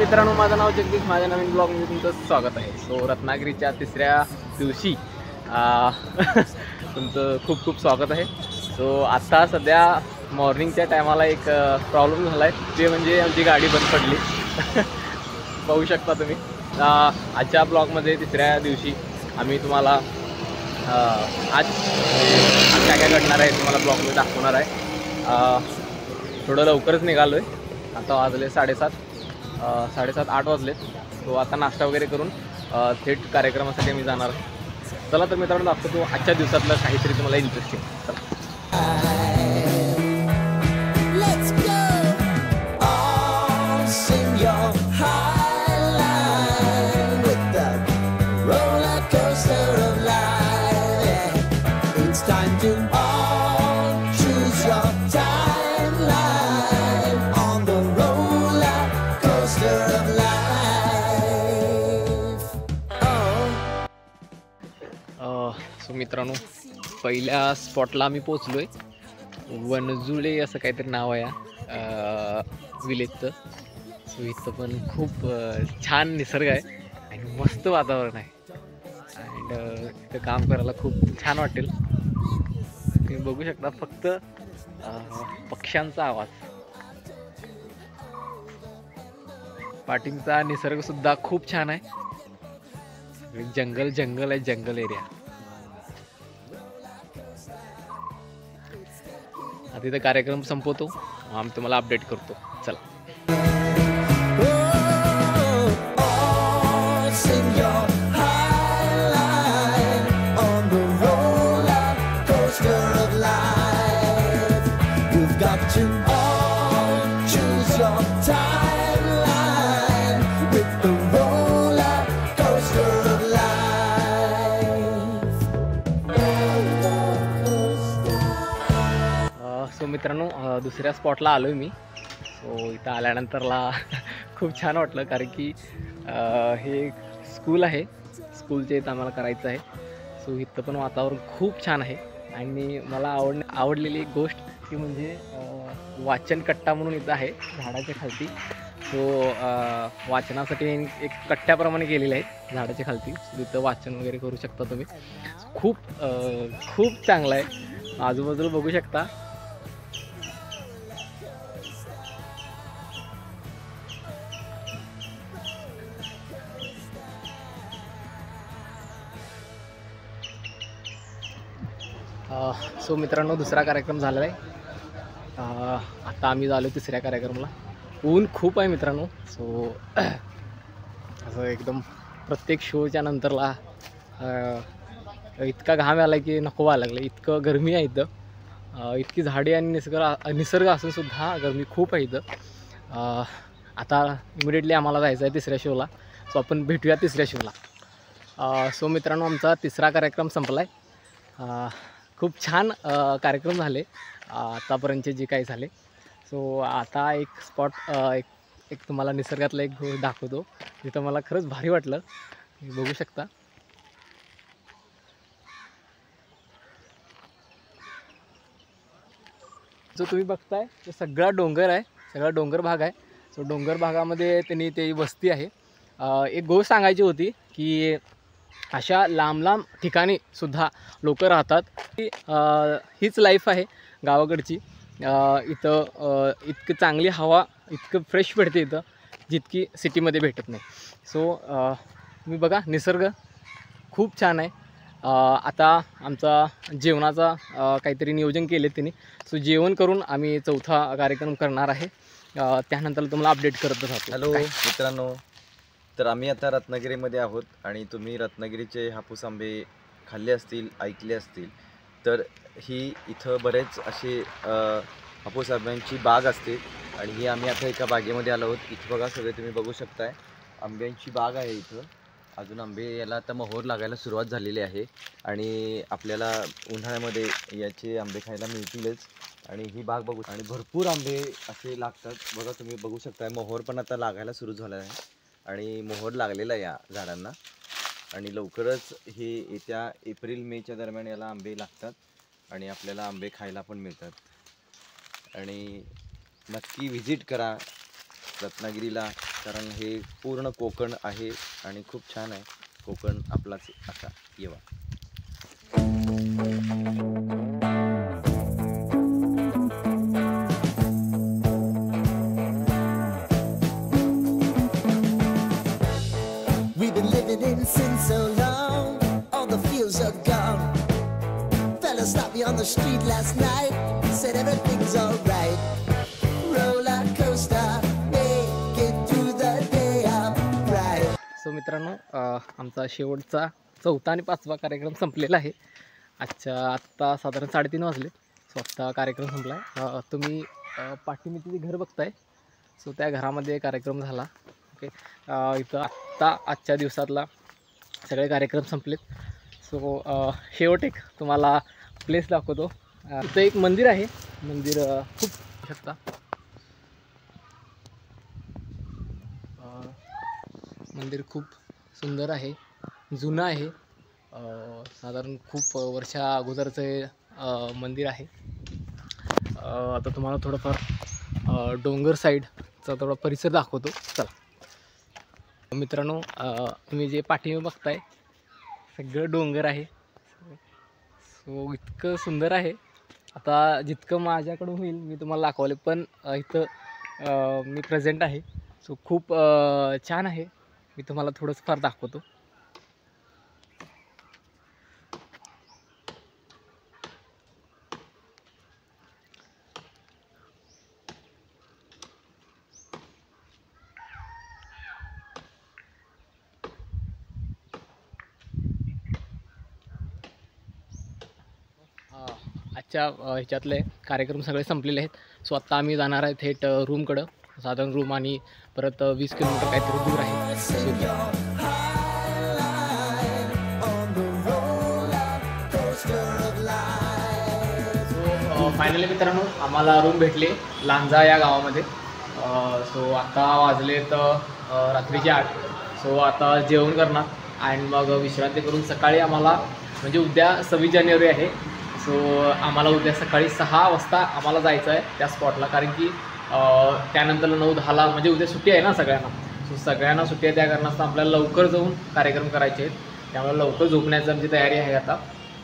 मित्रांनो, माझं नाव जगदीश, माझ्या नवीन ब्लॉगमध्ये तुमचं स्वागत आहे. सो रत्नागिरीच्या तिसऱ्या दिवशी तुमचं खूप खूप स्वागत आहे. सो आत्ता सध्या मॉर्निंगच्या टायमाला एक प्रॉब्लेम झाला आहे, ते म्हणजे आमची गाडी बंद पडली. पाहू शकता तुम्ही. आजच्या ब्लॉगमध्ये तिसऱ्या दिवशी आम्ही तुम्हाला आज काय काय घडणार आहे तुम्हाला ब्लॉगमध्ये दाखवणार आहे. थोडं लवकरच निघालो आहे. आता वाजले 7:30-8 वाजलेत. तो आता नाश्ता वगैरे करून थेट कार्यक्रमासाठी मी जाणार आहे. चला तर मित्रांनो, दाखवतो आजच्या दिवसातलं काहीतरी तुम्हाला इंटरेस्टिंग. चला. सो मित्रांनो, पहिल्या स्पॉटला आम्ही पोचलो आहे. वनजुळे असं काहीतरी नाव आहे या विलेजचं. सो इथं पण खूप छान निसर्ग आहे आणि मस्त वातावरण आहे. अँड इथं काम करायला खूप छान वाटेल. तुम्ही बघू शकता फक्त पक्ष्यांचा आवाज. पाठींचा निसर्गसुद्धा खूप छान आहे. जंगल जंगल आहे, जंगल एरिया. आता इथं कार्यक्रम संपवतो, आम्ही तुम्हाला अपडेट करतो. चला. सो मित्रांनो, दुसऱ्या स्पॉटला आलो आहे मी. सो इथं आल्यानंतरला खूप छान वाटलं, कारण की हे स्कूल आहे. स्कूलच्या इथं आम्हाला करायचं आहे. सो इथं पण वातावरण खूप छान आहे. आणि मला आवडलेली एक गोष्ट ती म्हणजे वाचन कट्टा म्हणून इथं आहे झाडाच्या खालती. सो वाचनासाठी एक कट्ट्याप्रमाणे केलेले आहेत झाडाच्या खालती. तिथं वाचन वगैरे करू शकता तुम्ही. खूप चांगलं आहे. आजूबाजूला बघू शकता. सो मित्रांनो, दुसरा कार्यक्रम झालेला आहे. आता आम्ही झालो तिसऱ्या कार्यक्रमाला. ऊन खूप आहे मित्रांनो. सो असं एकदम प्रत्येक शोच्या नंतरला इतका घाम आला की नको व्हायला लागलं. इतकं गरमी आहे इथं. इतकी झाडे आणि निसर्ग असून सुद्धा गरमी खूप आहे इथं. आता इमिडिएटली आम्हाला जायचं आहे तिसऱ्या शोला. सो आपण भेटूया तिसऱ्या शोला. सो मित्रांनो, आमचा तिसरा कार्यक्रम संपला आहे. खूप छान कार्यक्रम झाले आतापर्यंतचे जे काही झाले. सो आता एक स्पॉट एक तुम्हाला निसर्गातला एक दाखवतो, जिथं मला खरंच भारी वाटलं. बघू शकता. जो तुम्ही बघताय तो सगळा डोंगर आहे, सगळा डोंगर भाग आहे. सो डोंगर भागामध्ये त्यांनी ते वस्ती आहे. एक गोष्ट सांगायची होती की अशा लांब लांब ठिकाणी सुद्धा लोक राहतात. हीच लाईफ आहे गावाकडची. इथं इतकं चांगली हवा, इतकं फ्रेश भेटते इथं, जितकी सिटीमध्ये भेटत नाही. सो तुम्ही बघा, निसर्ग खूप छान आहे. आता आमचा जेवणाचा काहीतरी नियोजन केले त्यांनी. सो जेवण करून आम्ही चौथा कार्यक्रम करणार आहे. त्यानंतर तुम्हाला अपडेट करत राहतो. हॅलो मित्रांनो, तर आम्ही आता रत्नागिरीमध्ये आहोत आणि तुम्ही रत्नागिरीचे हापूस आंबे खाल्ले असतील, ऐकले असतील. तर ही इथं बरेच असे हापूस आंब्यांची बाग असते आणि ही आम्ही आता एका बागेमध्ये आलो आहोत. इथं बघा, सगळे तुम्ही बघू शकताय आंब्यांची बाग आहे इथं. अजून आंबे याला आता मोहर लागायला सुरुवात झालेली आहे आणि आपल्याला उन्हाळ्यामध्ये याचे आंबे खायला मिळतीलच. आणि ही बाग बघू, आणि भरपूर आंबे असे लागतात. बघा, तुम्ही बघू शकताय मोहर पण आता लागायला सुरू झाला आहे आणि मोहर लागलेला या झाडांना. आणि लवकरच हे येत्या एप्रिल-मेच्या दरम्यान याला आंबे लागतात आणि आपल्याला आंबे खायला पण मिळतात. आणि नक्की व्हिजिट करा रत्नागिरीला, कारण हे पूर्ण कोकण आहे आणि खूप छान आहे. कोकण आपलाच असा येवा. We've been living in sin so long, all the fields are gone. Fella stopped me on the street last night, said everything's alright. Roller coaster, make it through the day, I'm right. So मित्रांनो, आमचा शेवटचा 4था आणि 5वा कार्यक्रम संपलेला आहे. आत्ता साधारण 3:30 वाजले. सो आत्ता कार्यक्रम संपला आहे. तुम्ही पाठीमागे जे घर बघताय, सो त्या घरामध्ये कार्यक्रम झाला. ओके, इथं आजच्या दिवसातला सगळे कार्यक्रम संपलेत. सो शेवट एक तुम्हाला प्लेस दाखवतो. इथं एक मंदिर आहे. मंदिर खूप शकता, मंदिर खूप सुंदर आहे, जुनं आहे. साधारण खूप वर्षा अगोदरचं मंदिर आहे. आता तुम्हाला थोडंफार डोंगर साईडचा थोडा परिसर दाखवतो. चला मित्रांनो, तुम्ही जे पाठीमागे बघताय सगळं डोंगर आहे. सो इतकं सुंदर आहे. आता जितकं माझ्याकडून होईल मी तुम्हाला दाखवले, पण इथं मी प्रेझेंट आहे. सो खूप छान आहे. मी तुम्हाला थोडंसं फार दाखवतो. आजच्या ह्याच्यातले कार्यक्रम सगळे संपलेले आहेत. सो आत्ता आम्ही जाणार आहे थेट रूमकडं. साधारण रूम आणि परत 20 किलोमीटर काहीतरी दूर आहे. फायनली मित्रांनो, आम्हाला रूम भेटले लांजा या गावामध्ये. सो आता वाजले तर रात्रीचे 8. सो आता जेवण करणार आणि मग विश्रांती करून सकाळी आम्हाला, म्हणजे उद्या 26 जानेवारी आहे. सो आम्हाला उद्या सकाळी 6 वाजता आम्हाला जायचं आहे त्या स्पॉटला, कारण की त्यानंतर 9-10ला म्हणजे उद्या सुट्टी आहे ना सगळ्यांना. सो सगळ्यांना सुट्टी आहे, त्या कारणास्तव आपल्याला लवकर जाऊन कार्यक्रम करायचे आहेत. त्यामुळे लवकर झोपण्याची आमची तयारी आहे आता.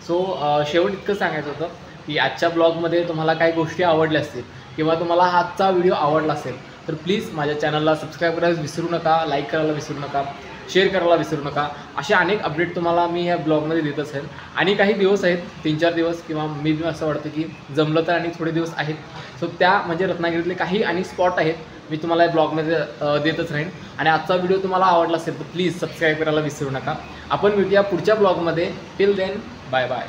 सो शेवट इतकं सांगायचं होतं की आजच्या ब्लॉगमध्ये तुम्हाला काही गोष्टी आवडल्या असतील किंवा तुम्हाला आजचा व्हिडिओ आवडला असेल तर प्लीज माझ्या चॅनलला सबस्क्राईब करायला विसरू नका, लाईक करायला विसरू नका, शेअर करायला विसरू नका. असे अनेक अपडेट तुम्हाला मी ह्या ब्लॉगमध्ये देत असेल. आणि काही दिवस आहेत, 3-4 दिवस किंवा मी असं वाटतं की जमलं तर आणि थोडे दिवस आहेत. सो त्या म्हणजे रत्नागिरीतले काही आणि स्पॉट आहेत मी तुम्हाला या ब्लॉगमध्ये देतच राहीन. आणि आजचा व्हिडिओ तुम्हाला आवडला असेल तर प्लीज सबस्क्राईब करायला विसरू नका. आपण भेटूया पुढच्या ब्लॉगमध्ये. Till then, bye bye.